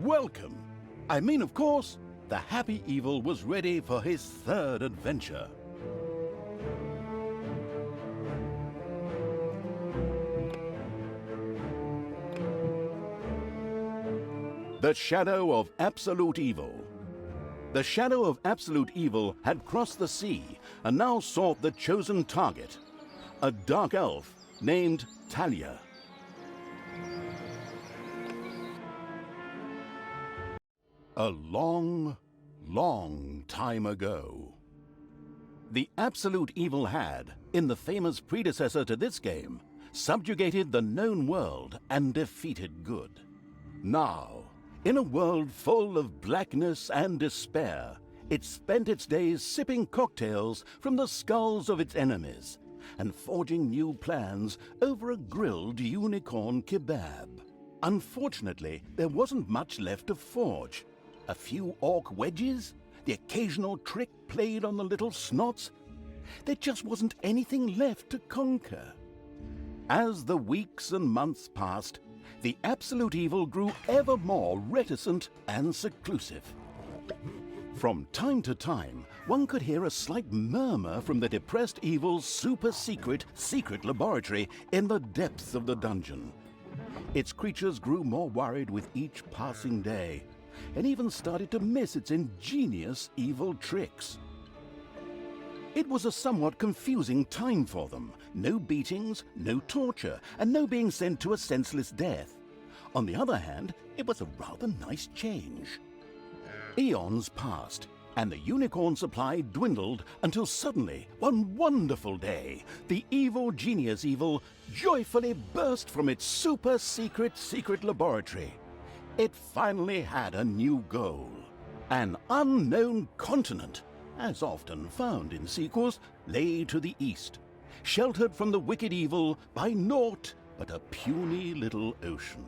welcome. I mean, of course, the happy evil was ready for his third adventure. The Shadow of Absolute Evil. The Shadow of Absolute Evil had crossed the sea and now sought the chosen target, a dark elf named Talia. A long, long time ago, the Absolute Evil had, in the famous predecessor to this game, subjugated the known world and defeated good. Now, in a world full of blackness and despair, it spent its days sipping cocktails from the skulls of its enemies and forging new plans over a grilled unicorn kebab. Unfortunately, there wasn't much left to forge. A few orc wedges, the occasional trick played on the little snots. There just wasn't anything left to conquer. As the weeks and months passed, the Absolute Evil grew ever more reticent and seclusive. From time to time, one could hear a slight murmur from the depressed evil's super-secret laboratory in the depths of the dungeon. Its creatures grew more worried with each passing day, and even started to miss its ingenious evil tricks. It was a somewhat confusing time for them. No beatings, no torture, and no being sent to a senseless death. On the other hand, it was a rather nice change. Eons passed, and the unicorn supply dwindled until suddenly, one wonderful day, the evil genius Evil joyfully burst from its super-secret laboratory. It finally had a new goal. An unknown continent, as often found in sequels, lay to the east, sheltered from the wicked evil by naught but a puny little ocean.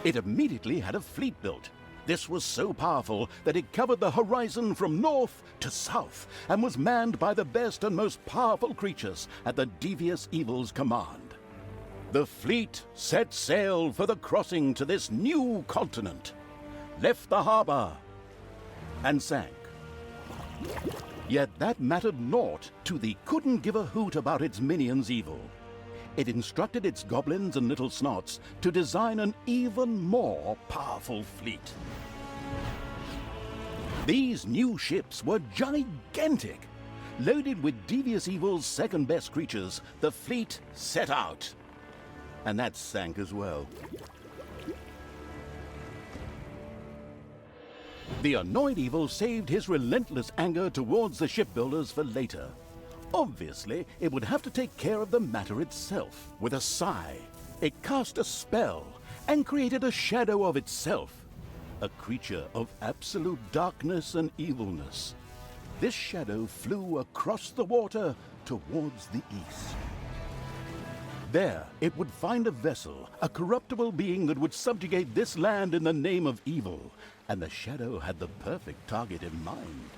It immediately had a fleet built. This was so powerful that it covered the horizon from north to south and was manned by the best and most powerful creatures at the devious evil's command. The fleet set sail for the crossing to this new continent, left the harbor, and sank. Yet that mattered naught to the couldn't give a hoot about its minions evil. It instructed its goblins and little snots to design an even more powerful fleet. These new ships were gigantic. Loaded with devious evil's second-best creatures, the fleet set out. And that sank as well. The annoyed evil saved his relentless anger towards the shipbuilders for later. Obviously, it would have to take care of the matter itself. With a sigh, it cast a spell and created a shadow of itself, a creature of absolute darkness and evilness. This shadow flew across the water towards the east. There, it would find a vessel, a corruptible being that would subjugate this land in the name of evil, and the shadow had the perfect target in mind.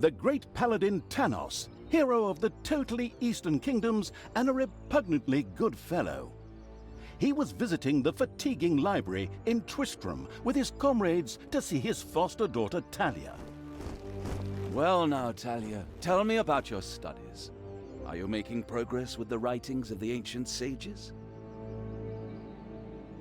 The great paladin Tanos, hero of the totally Eastern Kingdoms and a repugnantly good fellow. He was visiting the fatiguing library in Twistram with his comrades to see his foster daughter Talia. Well now, Talia, tell me about your studies. Are you making progress with the writings of the ancient sages?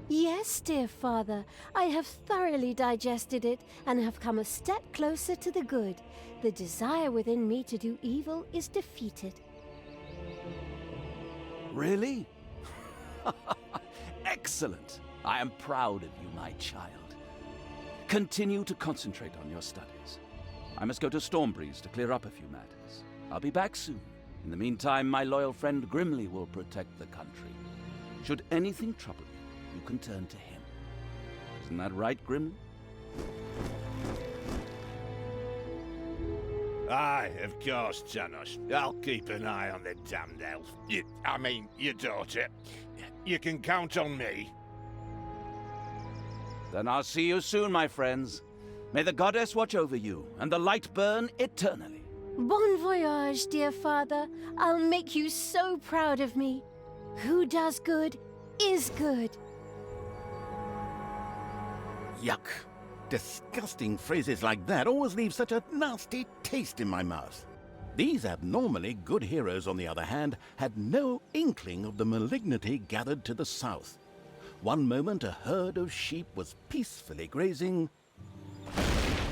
Yes, dear father, I have thoroughly digested it and have come a step closer to the good. The desire within me to do evil is defeated. Really? Excellent. I am proud of you, my child. Continue to concentrate on your studies. I must go to Stormbreeze to clear up a few matters. I'll be back soon. In the meantime, my loyal friend Grimly will protect the country. Should anything trouble you, you can turn to him. Isn't that right, Grimly? Aye, of course, Janos. I'll keep an eye on the damned elf. Your daughter. You can count on me. Then I'll see you soon, my friends. May the goddess watch over you, and the light burn eternally. Bon voyage, dear father. I'll make you so proud of me. Who does good is good. Yuck. Disgusting phrases like that always leave such a nasty taste in my mouth. These abnormally good heroes, on the other hand, had no inkling of the malignity gathered to the south. One moment a herd of sheep was peacefully grazing,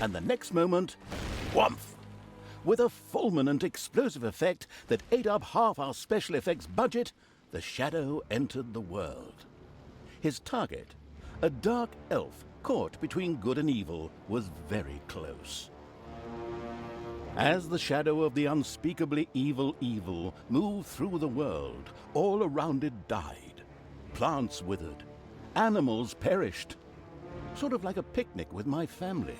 and the next moment, whumph! With a fulminant explosive effect that ate up half our special effects budget, the Shadow entered the world. His target, a dark elf caught between good and evil, was very close. As the shadow of the unspeakably evil moved through the world, all around it died. Plants withered. Animals perished. Sort of like a picnic with my family.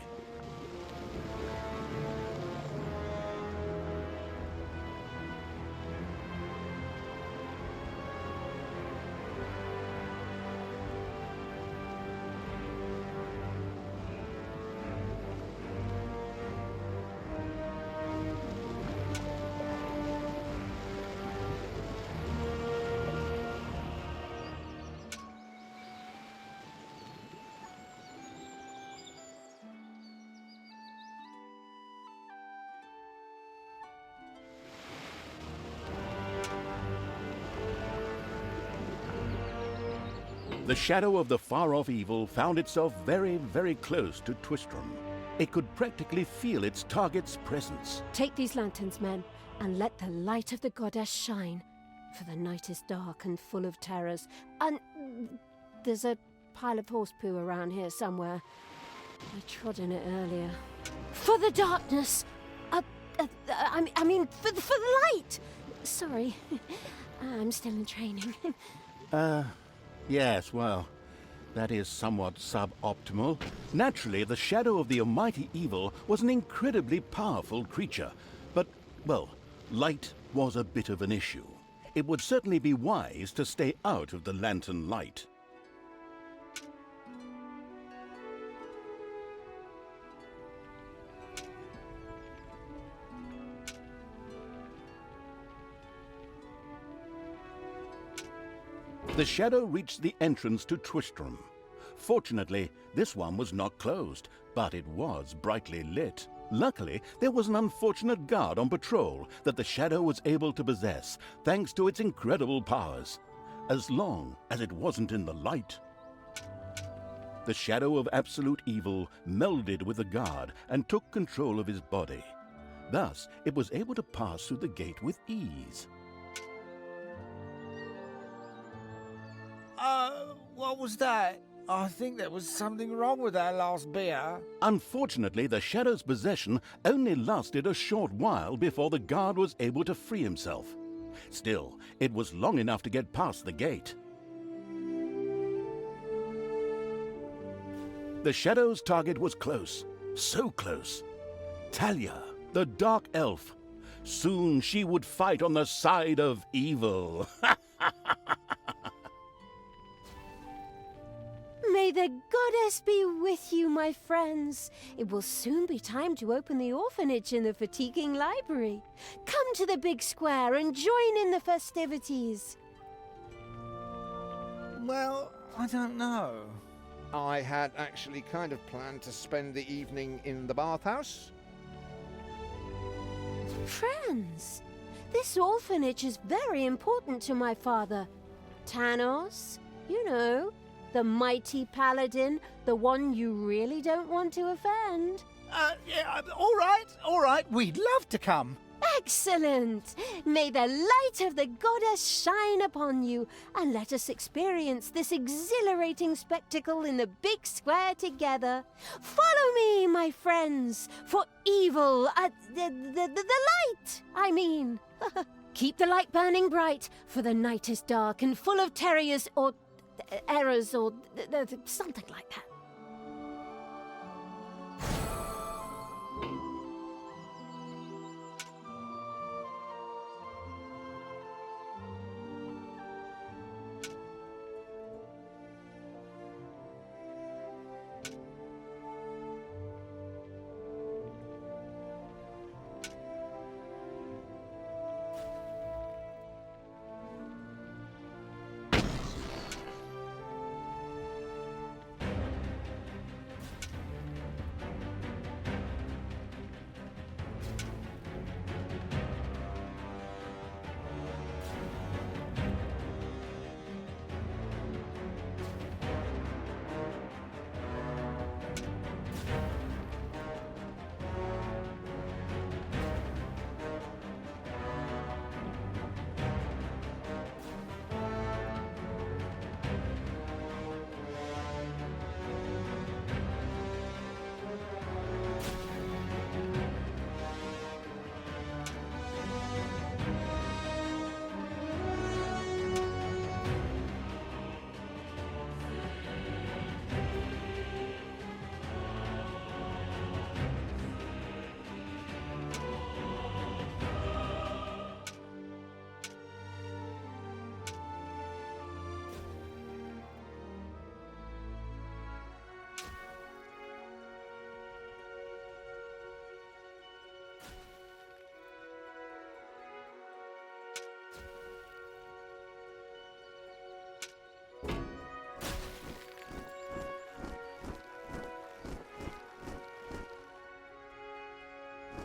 The shadow of the far-off evil found itself very, very close to Twistram. It could practically feel its target's presence. Take these lanterns, men, and let the light of the goddess shine. For the night is dark and full of terrors. And there's a pile of horse poo around here somewhere. I trod in it earlier. For the darkness! I mean, for the light! Sorry, I'm still in training. Yes, well, that is somewhat suboptimal. Naturally, the shadow of the almighty evil was an incredibly powerful creature. But, well, light was a bit of an issue. It would certainly be wise to stay out of the lantern light. The shadow reached the entrance to Twistram. Fortunately, this one was not closed, but it was brightly lit. Luckily, there was an unfortunate guard on patrol that the shadow was able to possess, thanks to its incredible powers, as long as it wasn't in the light. The shadow of absolute evil melded with the guard and took control of his body. Thus, it was able to pass through the gate with ease. What was that? I think there was something wrong with our last beer. Unfortunately, the shadow's possession only lasted a short while before the guard was able to free himself. Still, it was long enough to get past the gate. The shadow's target was close, so close. Talia, the dark elf. Soon she would fight on the side of evil. May the goddess be with you, my friends. It will soon be time to open the orphanage in the fatiguing library. Come to the big square and join in the festivities. Well, I don't know. I had actually kind of planned to spend the evening in the bathhouse. Friends, this orphanage is very important to my father. Tanos, you know, the mighty paladin, the one you really don't want to offend. Yeah, all right. We'd love to come. Excellent! May the light of the goddess shine upon you, and let us experience this exhilarating spectacle in the big square together. Follow me, my friends, for evil, the light, I mean. Keep the light burning bright, for the night is dark and full of terriers, or errors, or something like that.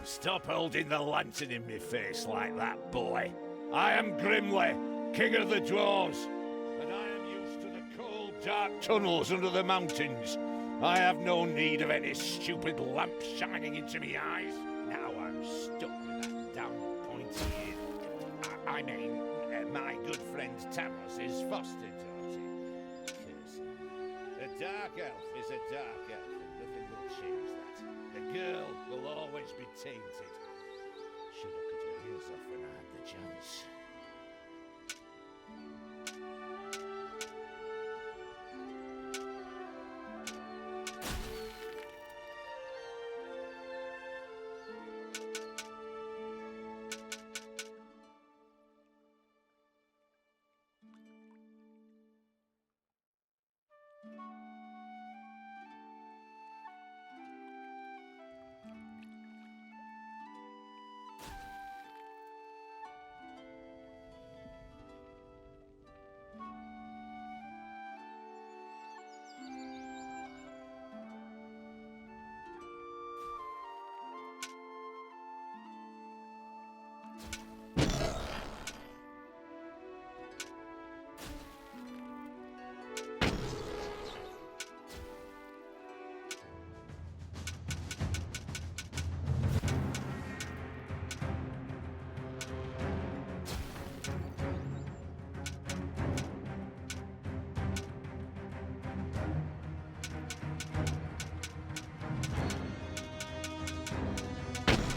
Stop holding the lantern in my face like that, boy. I am Grimly, king of the dwarves, and I am used to the cold, dark tunnels under the mountains. I have no need of any stupid lamp shining into me eyes. Now I'm stuck with that damn pointy my good friend Taros is foster daughter. A dark elf is a dark elf, and nothing will change that. The girl will always be tainted. Should have cut her ears off when I had the chance.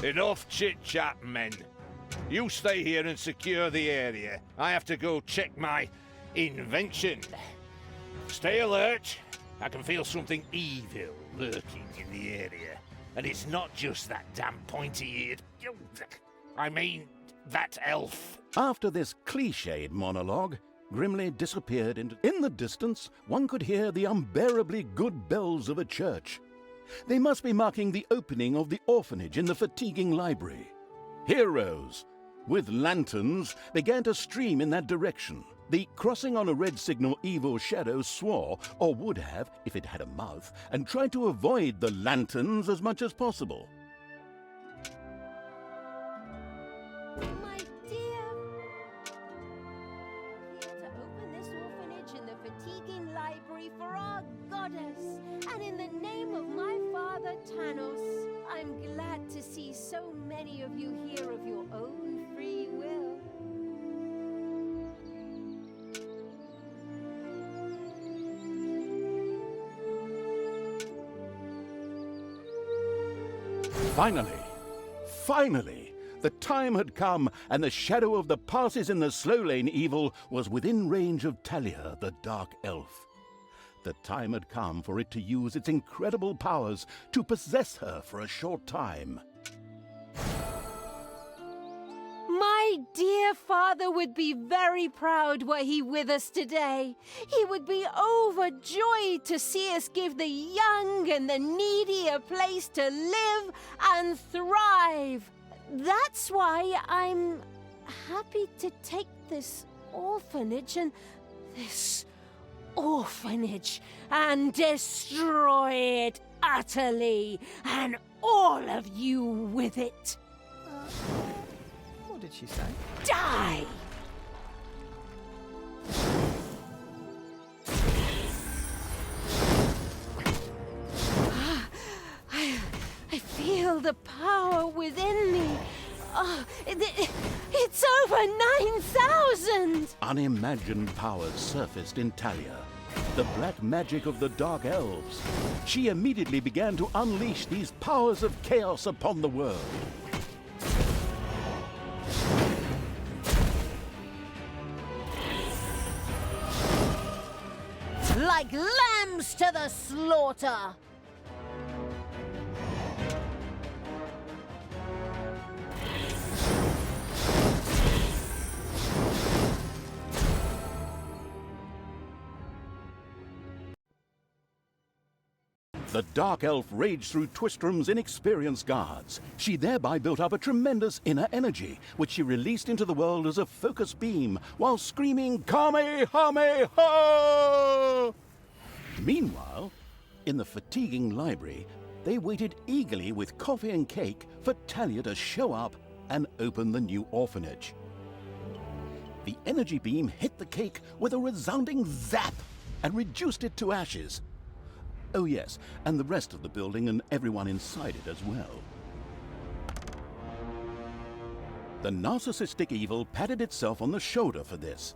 Enough chit-chat, men. You stay here and secure the area. I have to go check my invention. Stay alert. I can feel something evil lurking in the area. And it's not just that damn pointy-eared... I mean, that elf. After this cliched monologue, Grimly disappeared into... In the distance, one could hear the unbearably good bells of a church. They must be marking the opening of the orphanage in the fatiguing library. Heroes, with lanterns, began to stream in that direction. The crossing on a red signal evil shadow swore, or would have, if it had a mouth, and tried to avoid the lanterns as much as possible. My dear, here to open this orphanage in the fatiguing library for our goddess, and in the name of my father Tanos, I'm glad to see so many of you here of your own Finally, the time had come, and the shadow of the passes in the Slow Lane evil was within range of Talia, the Dark Elf. The time had come for it to use its incredible powers to possess her for a short time. My dear father would be very proud were he with us today. He would be overjoyed to see us give the young and the needy a place to live and thrive. That's why I'm happy to take this orphanage and destroy it utterly, and all of you with it. What did she say? Die! I feel the power within me. Oh, it's over 9,000! Unimagined powers surfaced in Talia, the black magic of the Dark Elves. She immediately began to unleash these powers of chaos upon the world. Like lambs to the slaughter! The Dark Elf raged through Twistrum's inexperienced guards. She thereby built up a tremendous inner energy, which she released into the world as a focus beam, while screaming, Kamehameha! Meanwhile, in the fatiguing library, they waited eagerly with coffee and cake for Talia to show up and open the new orphanage. The energy beam hit the cake with a resounding zap and reduced it to ashes. Oh yes, and the rest of the building and everyone inside it as well. The narcissistic evil patted itself on the shoulder for this.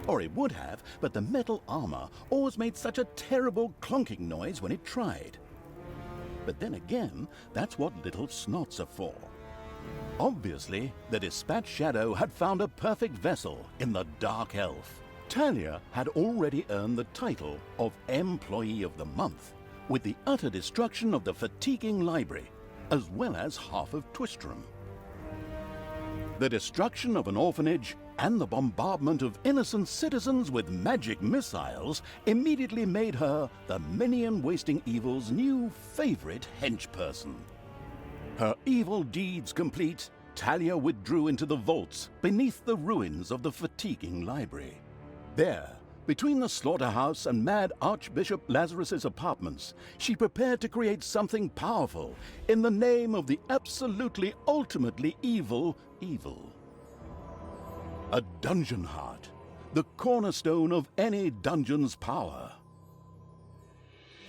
Or it would have, but the metal armor always made such a terrible clonking noise when it tried. But then again, that's what little snots are for. Obviously, the Dispatch Shadow had found a perfect vessel in the Dark Elf. Talia had already earned the title of Employee of the Month, with the utter destruction of the fatiguing library, as well as half of Twistrum. The destruction of an orphanage and the bombardment of innocent citizens with magic missiles immediately made her the minion-wasting evil's new favorite henchperson. Her evil deeds complete, Talia withdrew into the vaults beneath the ruins of the fatiguing library. There, between the slaughterhouse and Mad Archbishop Lazarus's apartments, she prepared to create something powerful in the name of the absolutely ultimately evil. A dungeon heart, the cornerstone of any dungeon's power.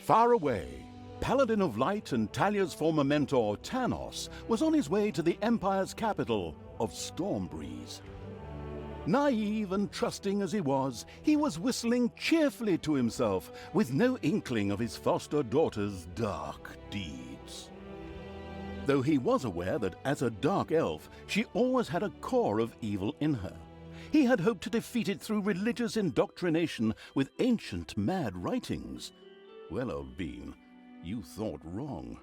Far away, Paladin of Light and Talia's former mentor, Tanos, was on his way to the Empire's capital of Stormbreeze. Naive and trusting as he was whistling cheerfully to himself, with no inkling of his foster daughter's dark deeds. Though he was aware that as a Dark Elf, she always had a core of evil in her. He had hoped to defeat it through religious indoctrination with ancient mad writings. Well, old bean, you thought wrong.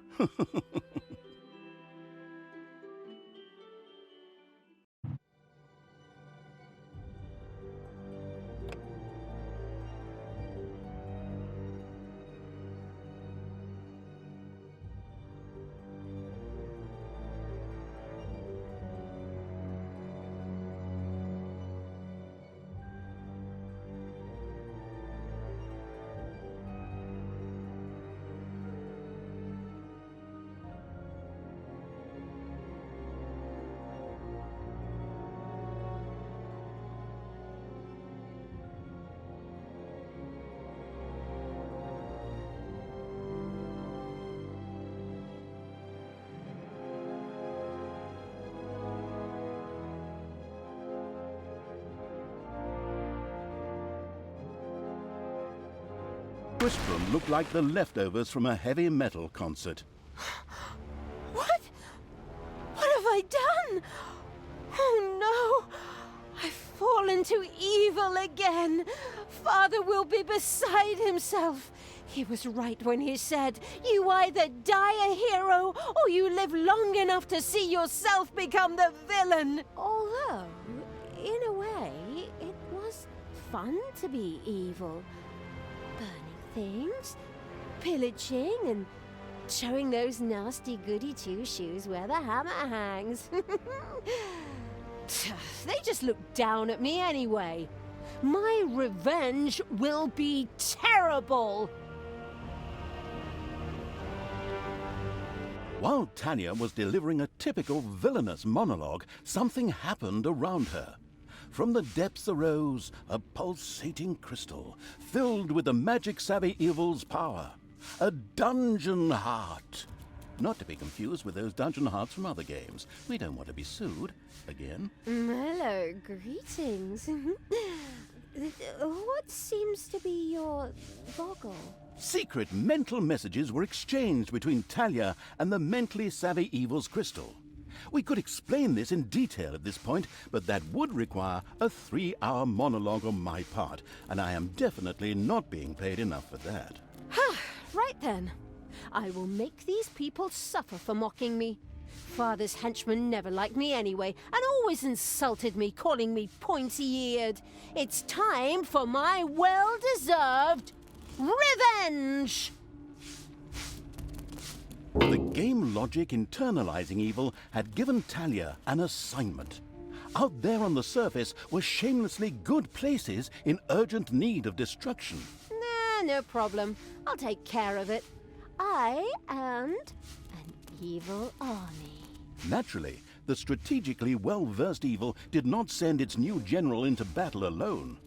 Twistrum looked like the leftovers from a heavy metal concert. What? Oh no! I've fallen to evil again. Father will be beside himself. He was right when he said, you either die a hero or you live long enough to see yourself become the villain. Although, in a way, it was fun to be evil. Burning things, pillaging, and showing those nasty goody two-shoes where the hammer hangs. They just look down at me anyway. My revenge will be terrible. While Talia was delivering a typical villainous monologue, something happened around her. From the depths arose a pulsating crystal, filled with the magic-savvy evil's power. A dungeon heart. Not to be confused with those dungeon hearts from other games. We don't want to be sued. Again. Hello, greetings. What seems to be your boggle? Secret mental messages were exchanged between Talia and the mentally savvy evil's crystal. We could explain this in detail at this point, but that would require a 3-hour monologue on my part, and I am definitely not being paid enough for that. Right then. I will make these people suffer for mocking me. Father's henchmen never liked me anyway, and always insulted me, calling me pointy-eared. It's time for my well-deserved revenge! The game logic internalizing evil had given Talia an assignment. Out there on the surface were shamelessly good places in urgent need of destruction. Nah, no problem. I'll take care of it. I and an evil army. Naturally, the strategically well-versed evil did not send its new general into battle alone.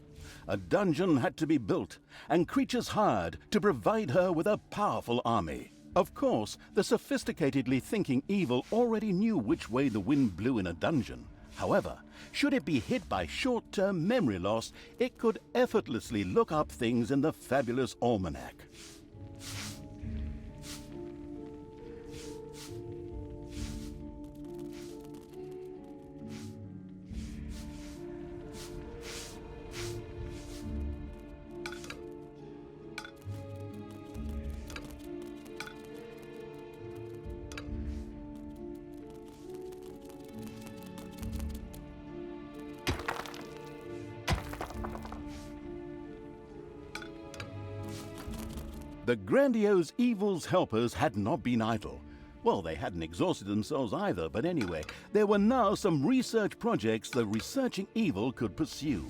A dungeon had to be built, and creatures hired to provide her with a powerful army. Of course, the sophisticatedly thinking evil already knew which way the wind blew in a dungeon. However, should it be hit by short-term memory loss, it could effortlessly look up things in the fabulous almanac. The grandiose evil's helpers had not been idle. Well, they hadn't exhausted themselves either, but anyway, there were now some research projects the researching evil could pursue.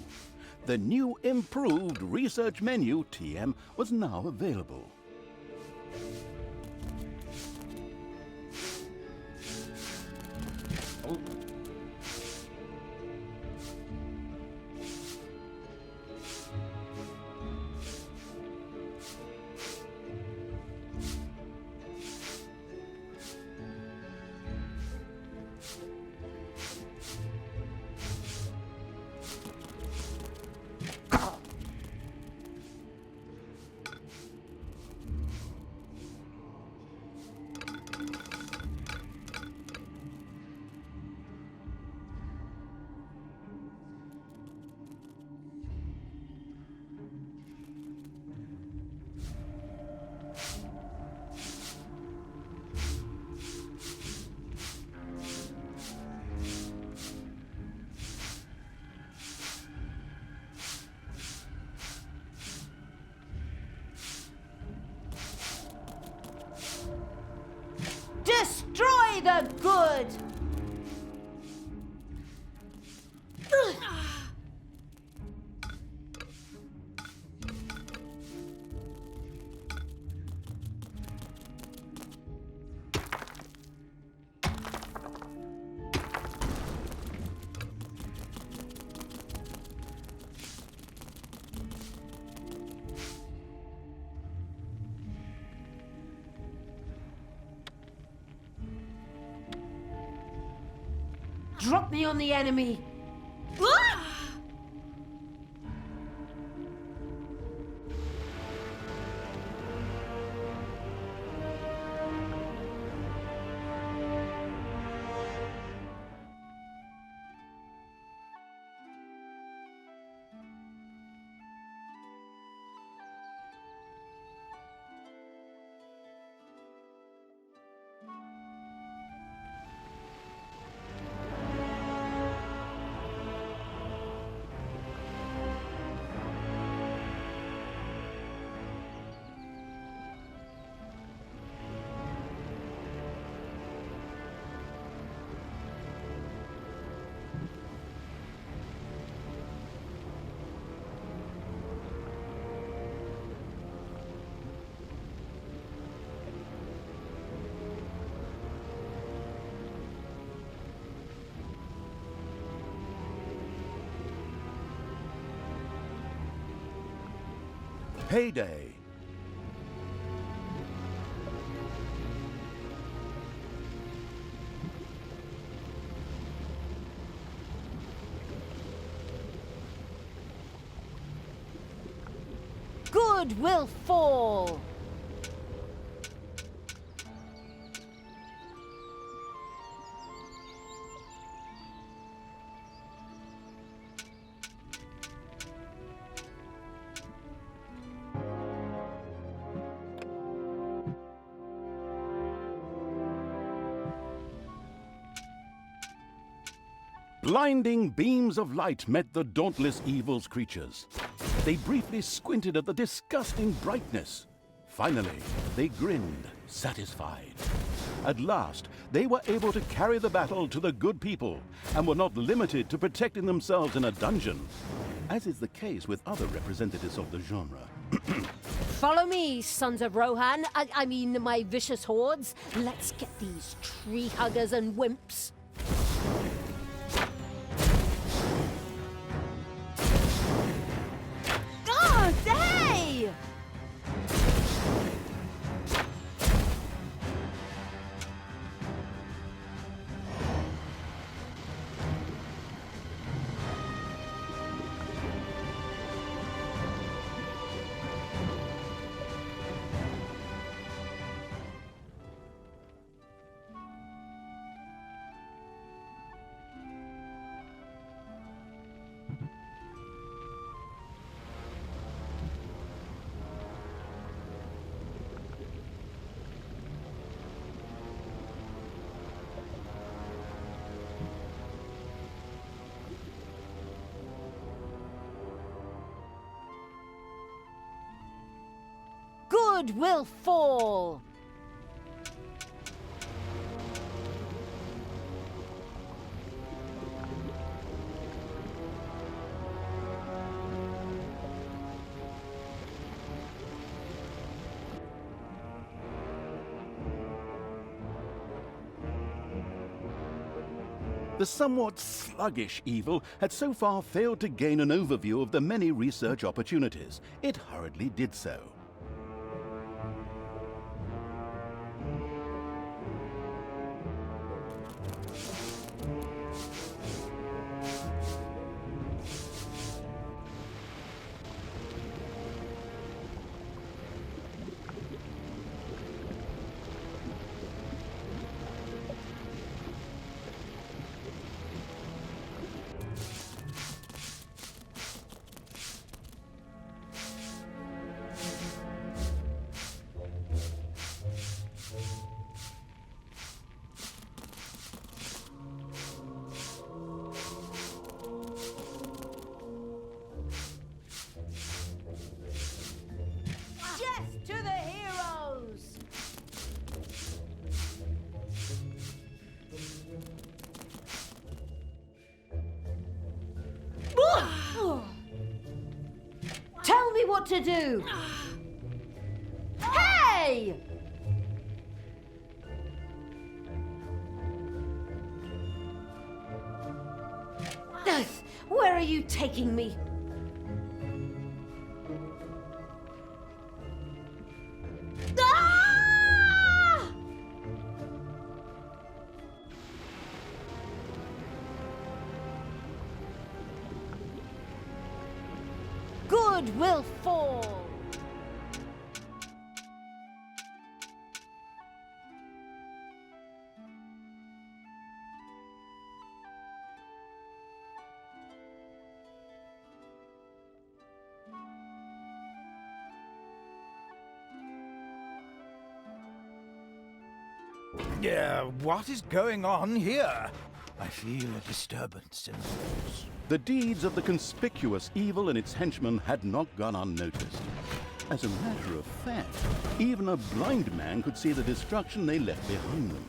The new improved research menu, TM, was now available. Destroy the good! Drop me on the enemy! Payday. Good will fall. Blinding beams of light met the dauntless evil's creatures. They briefly squinted at the disgusting brightness. Finally, they grinned, satisfied. At last, they were able to carry the battle to the good people and were not limited to protecting themselves in a dungeon, as is the case with other representatives of the genre. Follow me, sons of Rohan. I mean, my vicious hordes. Let's get these tree huggers and wimps. Oh, hey! Good will fall. The somewhat sluggish evil had so far failed to gain an overview of the many research opportunities. It hurriedly did so. To the heroes! Tell me what to do! Hey! Where are you taking me? Good will fall. What is going on here? I feel a disturbance in the force. The deeds of the conspicuous evil and its henchmen had not gone unnoticed. As a matter of fact, even a blind man could see the destruction they left behind them.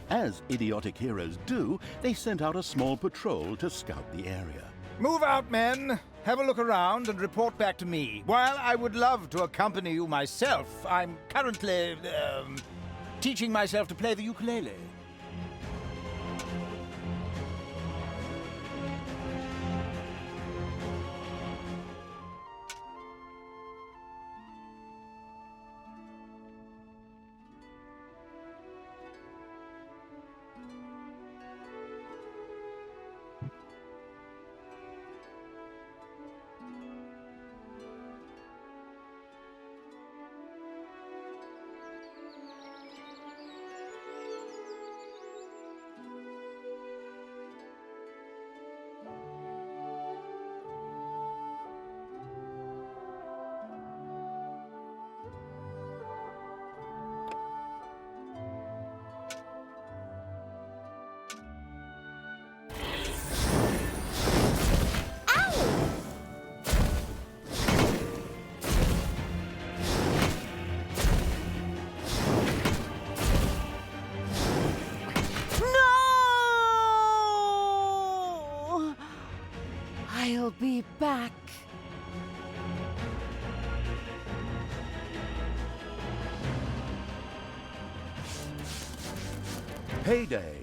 As idiotic heroes do, they sent out a small patrol to scout the area. Move out, men. Have a look around and report back to me. While I would love to accompany you myself, I'm currently, teaching myself to play the ukulele. be back. Payday.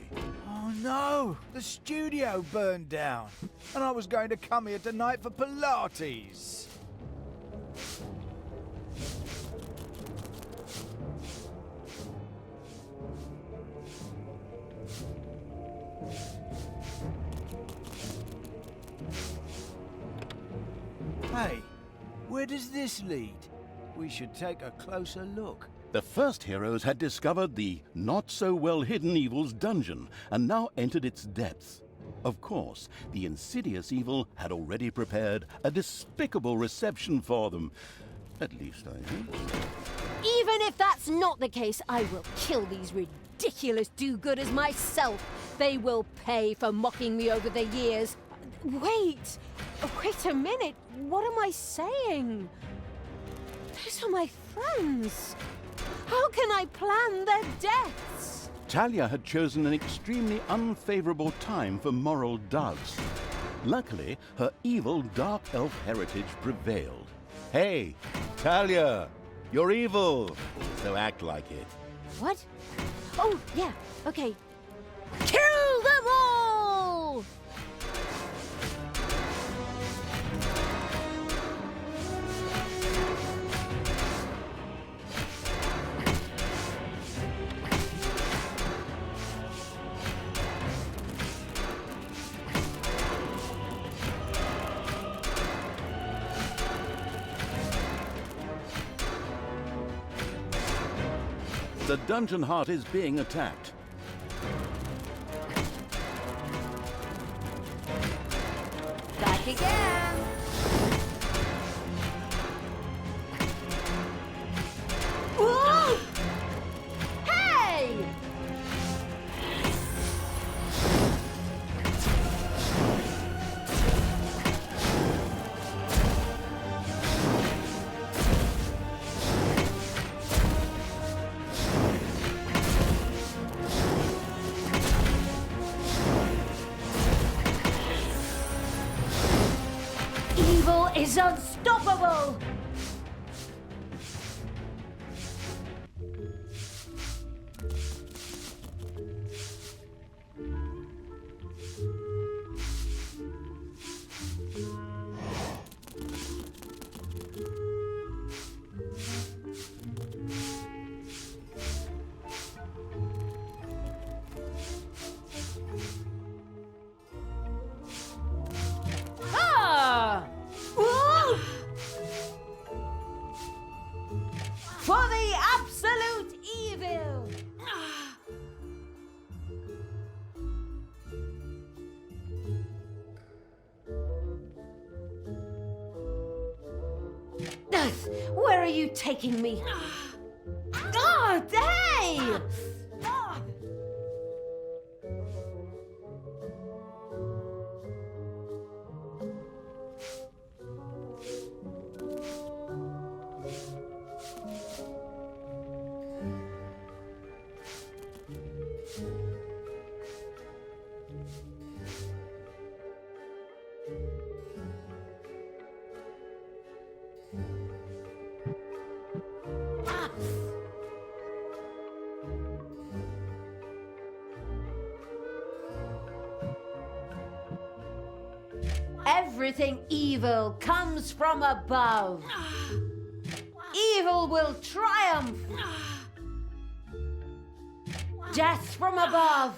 Oh no! The studio burned down. And I was going to come here tonight for Pilates. Hey, where does this lead? We should take a closer look. The first heroes had discovered the not-so-well-hidden evil's dungeon and now entered its depths. Of course, the insidious evil had already prepared a despicable reception for them. At least I hope so. Even if that's not the case, I will kill these ridiculous do-gooders myself. They will pay for mocking me over the years. Wait a minute. What am I saying? Those are my friends. How can I plan their deaths? Talia had chosen an extremely unfavorable time for moral doubts. Luckily, her evil dark elf heritage prevailed. Hey, Talia, you're evil, so act like it. What? Oh, yeah, okay. Kill them all! The dungeon heart is being attacked. Back again! Whoa! Hey! Evil is unstoppable! Ah! Whoa! For the absolute evil! Where are you taking me? Oh, hey! Everything evil comes from above. Evil will triumph. Death from above.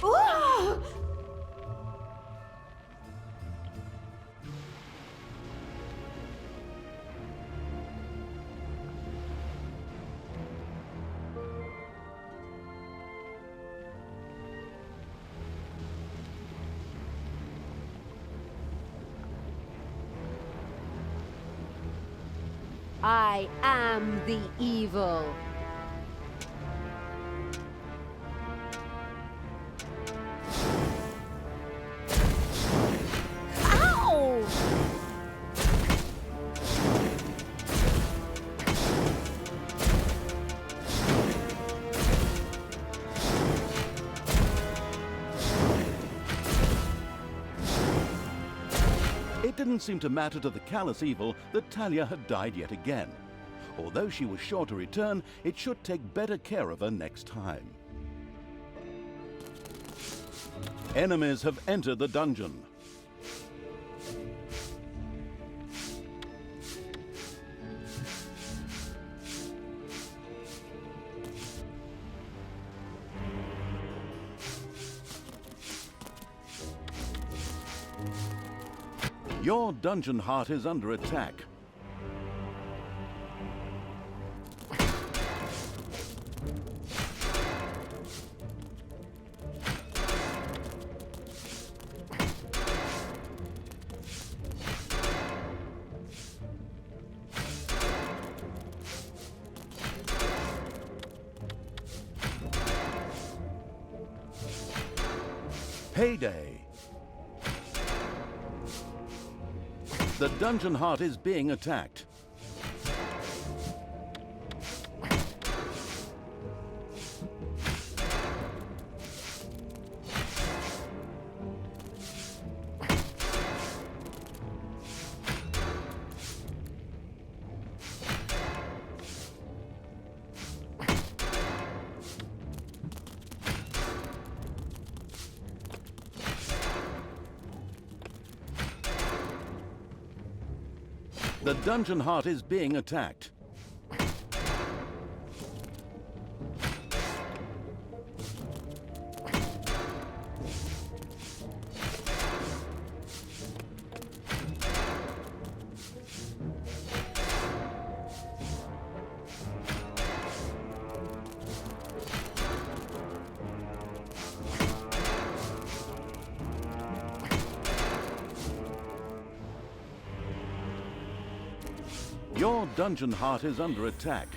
Ooh! I am the evil. Ow! It didn't seem to matter to the callous evil that Talia had died yet again. Although she was sure to return, it should take better care of her next time. Enemies have entered the dungeon. Your dungeon heart is under attack. Payday. The dungeon heart is being attacked. The dungeon heart is being attacked. Your dungeon heart is under attack.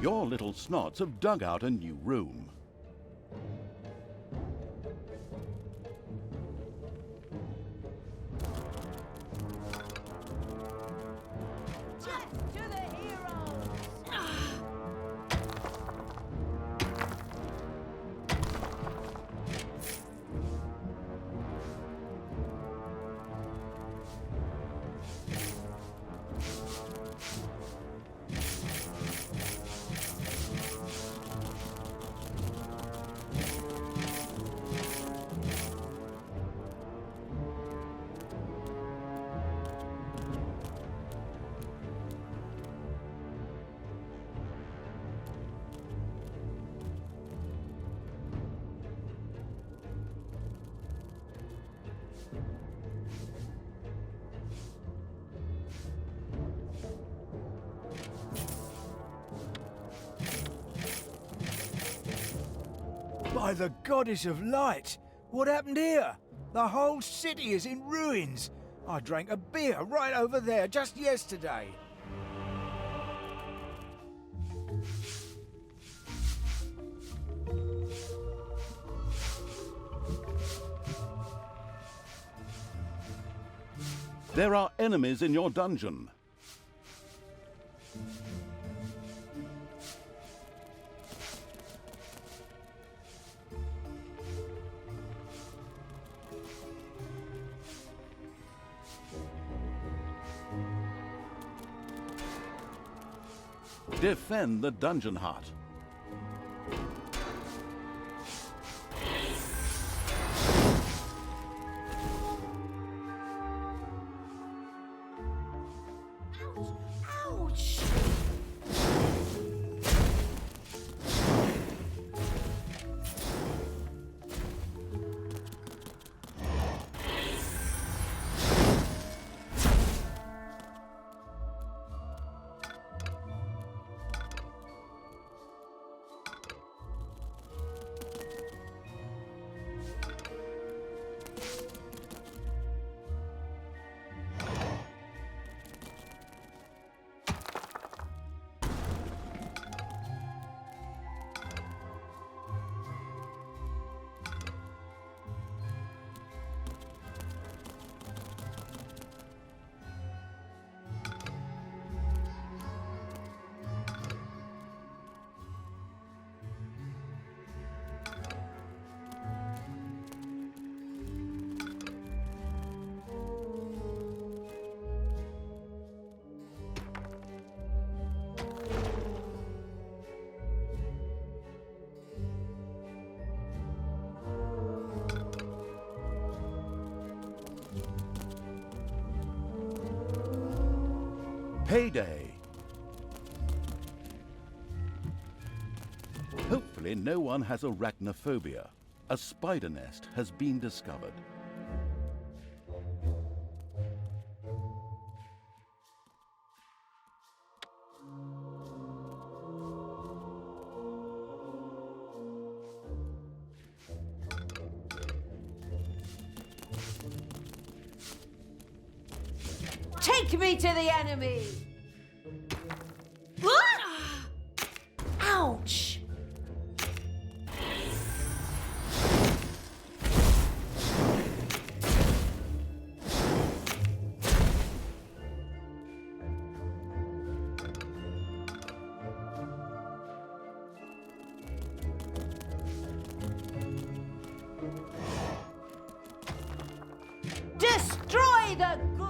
Your little snots have dug out a new room. By the goddess of light! What happened here? The whole city is in ruins. I drank a beer right over there just yesterday. There are enemies in your dungeon. Defend the dungeon hut. Ouch! Payday! Hopefully no one has arachnophobia. A spider nest has been discovered. Take me to the enemy! Ouch! Destroy the good!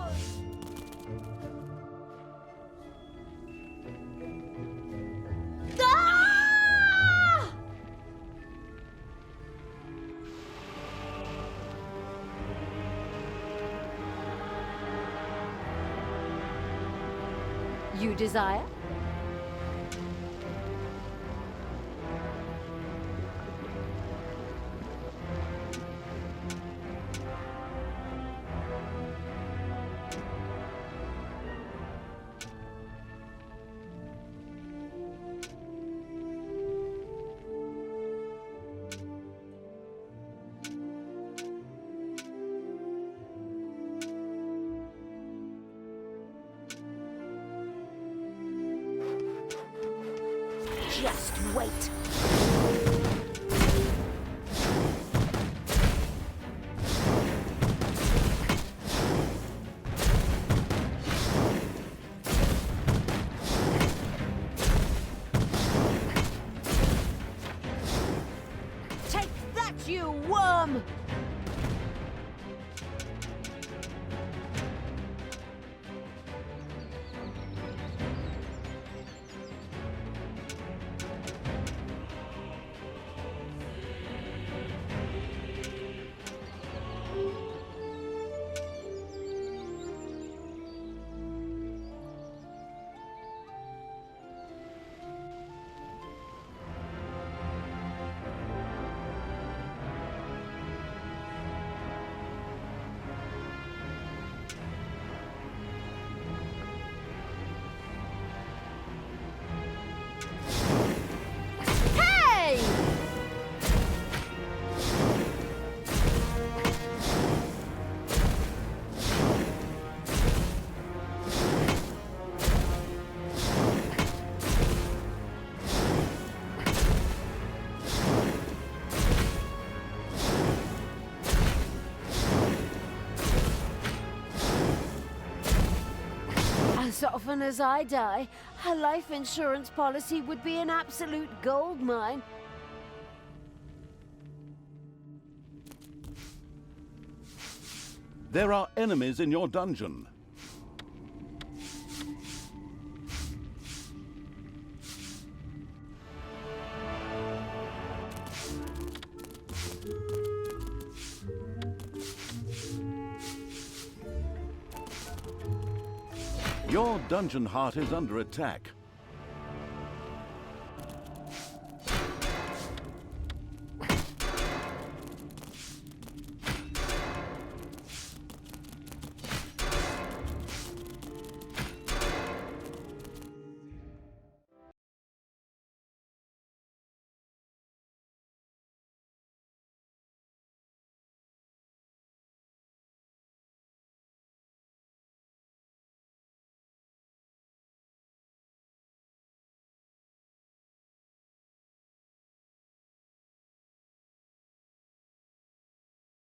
Ah! You desire? Just wait. Take that, you worm! often as I die, a life insurance policy would be an absolute gold mine. There are enemies in your dungeon. Your dungeon heart is under attack.